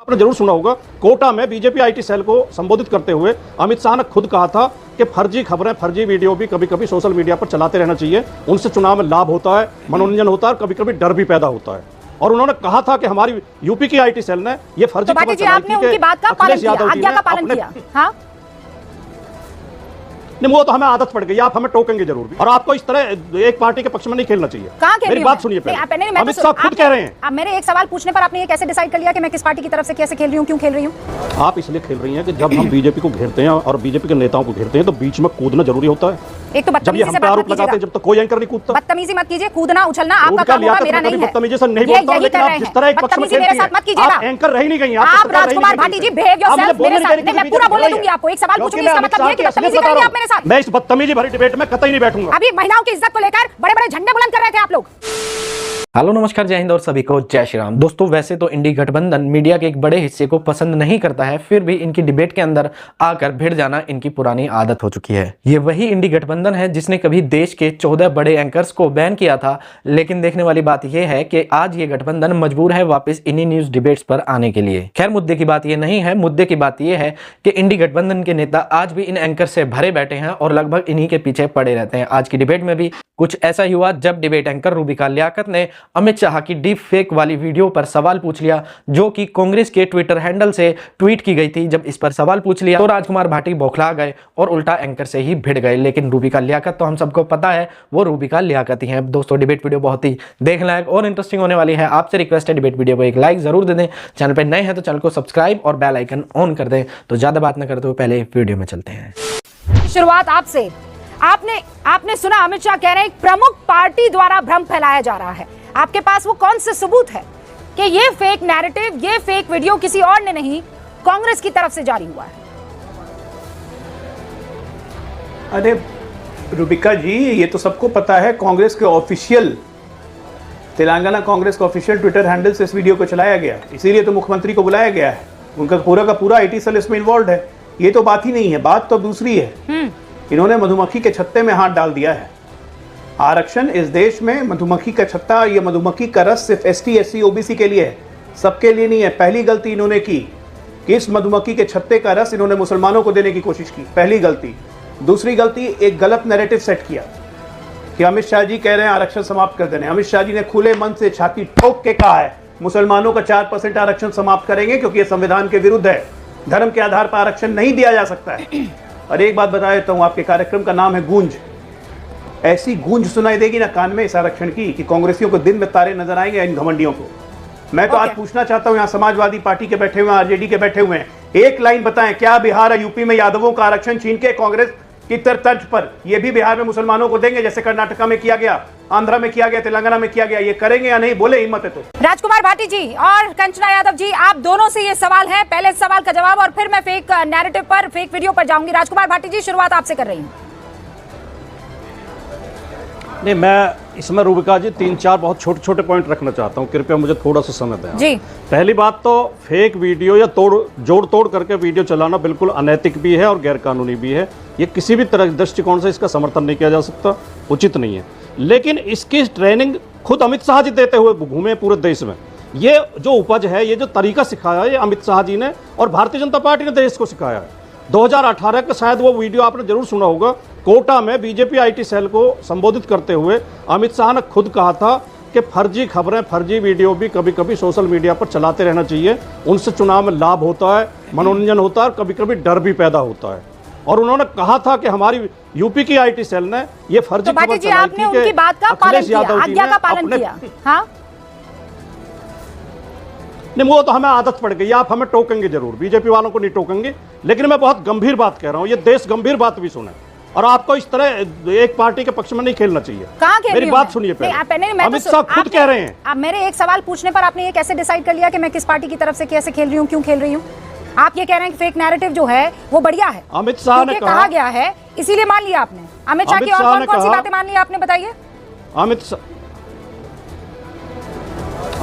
आपने जरूर सुना होगा, कोटा में बीजेपी आईटी सेल को संबोधित करते हुए अमित शाह ने खुद कहा था कि फर्जी खबरें, फर्जी वीडियो भी कभी कभी सोशल मीडिया पर चलाते रहना चाहिए। उनसे चुनाव में लाभ होता है, मनोरंजन होता है और कभी कभी डर भी पैदा होता है। और उन्होंने कहा था कि हमारी यूपी की आईटी सेल ने ये फर्जी खबर चलाई थी कि अखिलेश यादव जी ने नहीं, वो तो हमें आदत पड़ गई, आप हमें टोकेंगे जरूर भी। और आपको इस तरह एक पार्टी के पक्ष में नहीं खेलना चाहिए। मेरी बात सुनिए पहले। अमित शाह खुद कह रहे हैं। अब मेरे एक सवाल पूछने पर आपने ये कैसे डिसाइड कर लिया कि मैं किस पार्टी की तरफ से कैसे खेल रही हूँ, क्यों खेल रही हूँ? आप इसलिए खेल रही हैं कि जब हम बीजेपी को घेरते हैं और बीजेपी के नेताओं को घेरते हैं तो बीच में कूदना जरूरी होता है। एक तो बदतमीजी से आरोप लगाते हैं, जब तक कोई एंकर नहीं कूदता। बदतमीजी मत कीजिए, कूदना उछलना आपका काम होगा, मेरा नहीं है। बदतमीजी से नहीं बोलता हूं, लेकिन आप जिस तरह एक पक्ष में खेलती हैं, आप एंकर रह ही नहीं गई। आप राजकुमार भाटी जी बिहेव योरसेल्फ मेरे साथ। मैं पूरा बोलने दूंगी आपको। एक सवाल पूछूंगी, इसका मतलब ये कि बदतमीजी करेंगे आप मेरे साथ। मैं इस बदतमीजी भरी डिबेट में कतई नहीं बैठूंगा। अभी महिलाओं की इज्जत को लेकर बड़े-बड़े झंडे बुलंद कर रहे थे आप लोग। हेलो नमस्कार, जय हिंद और सभी को जय श्री राम। दोस्तों, वैसे तो इंडी गठबंधन मीडिया के एक बड़े हिस्से को पसंद नहीं करता है, फिर भी इनकी डिबेट के अंदर आकर भिड़ जाना इनकी पुरानी आदत हो चुकी है। ये वही इंडी गठबंधन है जिसने कभी देश के 14 बड़े एंकर्स को बैन किया था, लेकिन देखने वाली बात यह है कि आज ये गठबंधन मजबूर है वापस इन्हीं न्यूज डिबेट्स पर आने के लिए। खैर, मुद्दे की बात यह नहीं है, मुद्दे की बात यह है कि इंडी गठबंधन के नेता आज भी इन एंकर से भरे बैठे हैं और लगभग इन्हीं के पीछे पड़े रहते हैं। आज की डिबेट में भी कुछ ऐसा ही हुआ जब डिबेट एंकर रूबिका लियाकत ने अमित शाह की डीप फेक वाली वीडियो पर सवाल पूछ लिया, जो कि कांग्रेस के ट्विटर हैंडल से ट्वीट की गई थी। जब इस पर सवाल पूछ लिया तो राजकुमार भाटी बौखला गए और उल्टा एंकर से ही भिड़ गए। लेकिन रूबिका लियाकत तो हम सबको पता है, वो रूबिका लियाकत ही है। दोस्तों, डिबेट वीडियो बहुत ही देखने लायक और इंटरेस्टिंग होने वाली है। आपसे रिक्वेस्ट है, डिबेट वीडियो को एक लाइक जरूर दे दें। चैनल पर नए हैं तो चैनल को सब्सक्राइब और बेल आइकन ऑन कर दें। तो ज्यादा बात न करते हुए पहले वीडियो में चलते हैं। शुरुआत आपसे। आपने सुना अमित शाह कह रहे हैं प्रमुख पार्टी द्वारा भ्रम फैलाया जा रहा है। आपके पास वो कौन से सबूत है कि ये फेक नैरेटिव, ये फेक वीडियो किसी और ने नहीं, कांग्रेस की तरफ से जारी हुआ है? अरे रूबिका जी, ये तो सबको पता है। कांग्रेस के ऑफिशियल, तेलंगाना कांग्रेस का ऑफिशियल ट्विटर हैंडल से इस वीडियो को चलाया गया, इसीलिए तो मुख्यमंत्री को बुलाया गया है। उनका पूरा का पूरा आईटी सेल इसमें इन्वॉल्व है। ये तो बात ही नहीं है, बात तो दूसरी है। इन्होंने मधुमक्खी के छत्ते में हाथ डाल दिया है। आरक्षण इस देश में मधुमक्खी का छत्ता, ये मधुमक्खी का रस सिर्फ एसटी, एससी, ओबीसी के लिए है, सबके लिए नहीं है। पहली गलती इन्होंने की कि इस मधुमक्खी के छत्ते का रस इन्होंने मुसलमानों को देने की कोशिश की, पहली गलती। दूसरी गलती, एक गलत नैरेटिव सेट किया कि अमित शाह जी कह रहे हैं आरक्षण समाप्त कर देने। अमित शाह जी ने खुले मन से छाती ठोक के कहा है मुसलमानों का 4% आरक्षण समाप्त करेंगे, क्योंकि ये संविधान के विरुद्ध है। धर्म के आधार पर आरक्षण नहीं दिया जा सकता है। और एक बात बता देता हूं, आपके कार्यक्रम का नाम है गूंज। ऐसी गूंज सुनाई देगी ना कान में इस आरक्षण की कि कांग्रेसियों को दिन में तारे नजर आएंगे इन घमंडियों को। मैं तो आज पूछना चाहता हूं, यहाँ समाजवादी पार्टी के बैठे हुए हैं, आरजेडी के बैठे हुए हैं, एक लाइन बताएं, क्या बिहार और यूपी में यादवों का आरक्षण छीन के कांग्रेस की तर्ज पर ये भी बिहार में मुसलमानों को देंगे, जैसे कर्नाटका में किया गया, आंध्रा में किया गया, तेलंगाना में किया गया? ये करेंगे या नहीं? बोले हिम्मत है तो। राजकुमार भाटी जी और कंचना यादव जी, आप दोनों से ये सवाल है, पहले सवाल का जवाब और फिर मैं फेक नैरेटिव पर, फेक वीडियो पर जाऊंगी। राजकुमार भाटी जी, शुरुआत आपसे कर रही हूँ। नहीं, मैं इसमें रूबिका जी 3-4 बहुत छोटे छोटे पॉइंट रखना चाहता हूं, कृपया मुझे थोड़ा सा समय दें जी। पहली बात तो, फेक वीडियो या जोड़ तोड़ करके वीडियो चलाना बिल्कुल अनैतिक भी है और गैरकानूनी भी है। ये किसी भी तरह दृष्टिकोण से इसका समर्थन नहीं किया जा सकता, उचित नहीं है। लेकिन इसकी ट्रेनिंग खुद अमित शाह जी देते हुए घूमे पूरे देश में। ये जो उपज है, ये जो तरीका सिखाया है, ये अमित शाह जी ने और भारतीय जनता पार्टी ने देश को सिखाया है। 2018 का शायद वो वीडियो आपने जरूर सुना होगा, कोटा में बीजेपी आईटी सेल को संबोधित करते हुए अमित शाह ने खुद कहा था कि फर्जी खबरें, फर्जी वीडियो भी कभी कभी सोशल मीडिया पर चलाते रहना चाहिए। उनसे चुनाव में लाभ होता है, मनोरंजन होता है और कभी कभी डर भी पैदा होता है। और उन्होंने कहा था कि हमारी यूपी की आईटी सेल ने ये फर्जी खबर चलाई थी कि अखिलेश यादव जी ने हाँ? नहीं, वो तो हमें आदत पड़ गई, आप हमें टोकेंगे जरूर, बीजेपी वालों को नहीं टोकेंगे। लेकिन मैं बहुत गंभीर बात कह रहा हूं, ये देश गंभीर बात भी सुने। और आपको इस तरह एक पार्टी के पक्ष में नहीं खेलना चाहिए। मेरी बात सुनिए पहले। अमित शाह खुद कह रहे हैं। अब मेरे एक सवाल पूछने पर आपने ये कैसे डिसाइड कर लिया कि मैं किस पार्टी की तरफ से कैसे खेल रही हूँ, क्यों खेल रही हूँ? आप ये कह रहे हैं कि फेक नैरेटिव जो है वो बढ़िया है, अमित शाह ने कहा गया है, इसीलिए मान लिया आपने। अमित शाह की और कौन सी बातें मान ली आपने, बताइए? अमित शाह,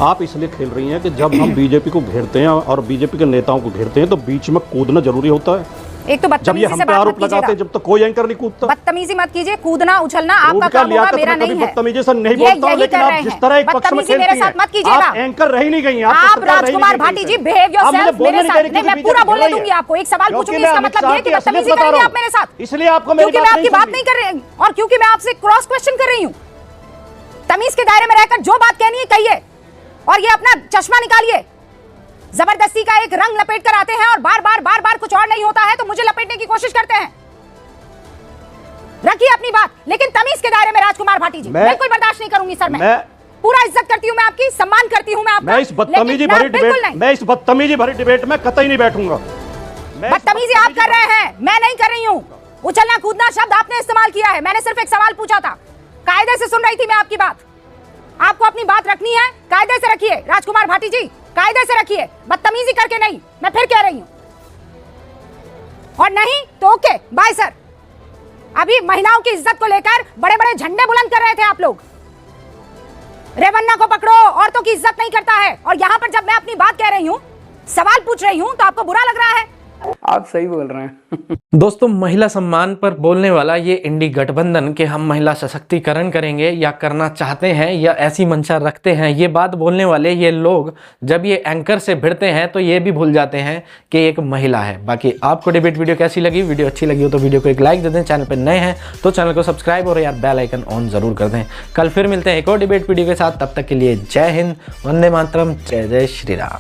आप इसलिए खेल रही हैं कि जब हम बीजेपी को घेरते हैं और बीजेपी के नेताओं को घेरते हैं तो बीच में कूदना जरूरी होता है। एक तो जब ये बदतमीजी हम से पे बात मत आरोप लगाते हैं, कीजिएगा। जब तो कोई एंकर नहीं कूदता। बदतमीजी मत कीजिए, कूदना उछलना आपका रूबिका काम होगा, लियाकत, मेरा मैं कभी नहीं है। बदतमीजी से नहीं ये बोलता हूं, यही लेकिन कर आप रहे जिस हैं। तरह एक पक्ष में बदतमीजी खेलती मेरे साथ हैं, मत कीजिएगा। आप एंकर रह ही नहीं गई हैं, आप पत्रकार रह ही राजकुमार नहीं गई भाटी जी कहीं से। बिहेव आप मुझे योरसेल्फ बोलने मेरे नहीं साथ। दे रही नहीं, मैं क्योंकि पूरा बीजेपी बोलने लड़ रही दूंगी है। आपको। एक सवाल क्योंकि पूछूंगी, मैं इसका अमित मतलब शाह ये है की कि असलियत बदतमीजी बता करेंगे रहा आप मेरे साथ, हूं। इसलिए आपको मेरी क्योंकि मैं बात आपकी नहीं बात समझी। नहीं कर रही हूं और क्योंकि मैं आपसे क्रॉस क्वेश्चन कर रही हूं। तमीज के दायरे में रहकर जो बात कहनी है कहिए, और ये अपना चश्मा निकालिए। जबरदस्ती का एक रंग लपेट कर आते हैं और बार बार कुछ और नहीं होता है तो मुझे लपेटने की कोशिश करते हैं। रखिए अपनी बात, लेकिन तमीज के दायरे में राजकुमार भाटी जी बिल्कुल बर्दाश्त नहीं करूंगी सर। मैं पूरा इज्जत करती हूं, मैं आपकी सम्मान करती हूं, मैं आपका। मैं इस बदतमीजी भरी डिबेट, मैं इस बदतमीजी भरी डिबेट में कतई नहीं बैठूंगा। बदतमीजी आप कर रहे हैं, मैं नहीं कर रही हूं। उछलना कूदना शब्द आपने इस्तेमाल किया है, मैंने सिर्फ एक सवाल पूछा था। कायदे से सुन रही थी मैं आपकी बात। आपको अपनी बात रखनी है, कायदे से रखिए राजकुमार भाटी जी, कायदे से रखिए, बदतमीजी करके नहीं। मैं फिर कह रही हूं, और नहीं तो ओके बाय सर। अभी महिलाओं की इज्जत को लेकर बड़े बड़े झंडे बुलंद कर रहे थे आप लोग। रेवन्ना को पकड़ो, औरतों की इज्जत नहीं करता है, और यहां पर जब मैं अपनी बात कह रही हूं, सवाल पूछ रही हूं, तो आपको बुरा लग रहा है। आप सही बोल रहे हैं। दोस्तों, महिला सम्मान पर बोलने वाला ये इंडी गठबंधन के हम महिला सशक्तिकरण करेंगे या करना चाहते हैं या ऐसी मंशा रखते हैं, ये बात बोलने वाले ये लोग जब ये एंकर से भिड़ते हैं तो ये भी भूल जाते हैं कि एक महिला है। बाकी आपको डिबेट वीडियो कैसी लगी? वीडियो अच्छी लगी हो तो वीडियो को एक लाइक दे दें, चैनल पर नए हैं तो चैनल को सब्सक्राइब और यार बेल आइकन ऑन जरूर कर दें। कल फिर मिलते हैं एक और डिबेट वीडियो के साथ, तब तक के लिए जय हिंद, वंदे मातरम, जय जय श्री राम।